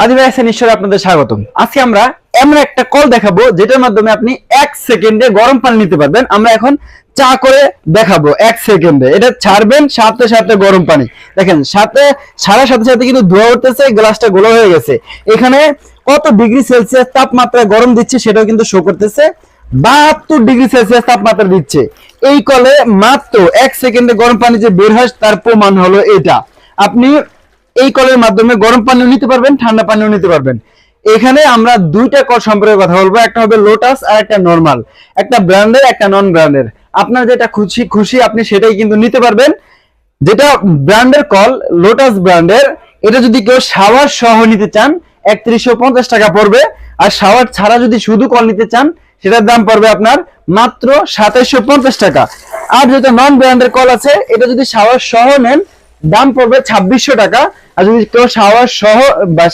আদি ভাই আছেন ঈশ্বরে আপনাদের স্বাগতম। আজকে আমরা এমন একটা কল দেখাবো যেটার মাধ্যমে আপনি 1 সেকেন্ডে গরম পানি নিতে পারবেন। আমরা এখন চা করে দেখাবো 1 সেকেন্ডে। এটা ছাড়বেন সাথে সাথে গরম পানি। দেখেন সাথে সাথে কিন্তু ধোয়া উঠতেছে, গ্লাসটা গোলা হয়ে গেছে। এখানে কত ডিগ্রি সেলসিয়াস তাপমাত্রায় গরম দিচ্ছে সেটাও কিন্তু শো করতেছে। 72 ডিগ্রি সেলসিয়াস তাপমাত্রা দিচ্ছে। এই কলে মাত্র 1 সেকেন্ডে গরম পানি যে বের হয় তার প্রমাণ হলো এটা। আপনি এই কলের মাধ্যমে গরম পানিও নিতে পারবেন, ঠান্ডা পানিও নিতে পারবেন। এখানে আমরা দুইটা কল সম্পর্কে কথা বলবো, একটা হবে লোটাস আর একটা নরমাল, একটা ব্র্যান্ডের একটা নন ব্র্যান্ডের। আপনার যেটা খুশি আপনি সেটাই কিন্তু নিতে পারবেন। যেটা ব্র্যান্ডের কল, লোটাস ব্র্যান্ডের, এটা যদি কেউ শাওয়ার সহ নিতে চান 3150 টাকা পড়বে। আর শাওয়ার ছাড়া যদি শুধু কল নিতে চান সেটার দাম পড়বে আপনার মাত্র 2750 টাকা। আর যেটা নন ব্র্যান্ডের কল আছে, এটা যদি শাওয়ার সহ নেন দাম পড়বে 2600 টাকা। আর যদি কেউ শাওয়ার সহ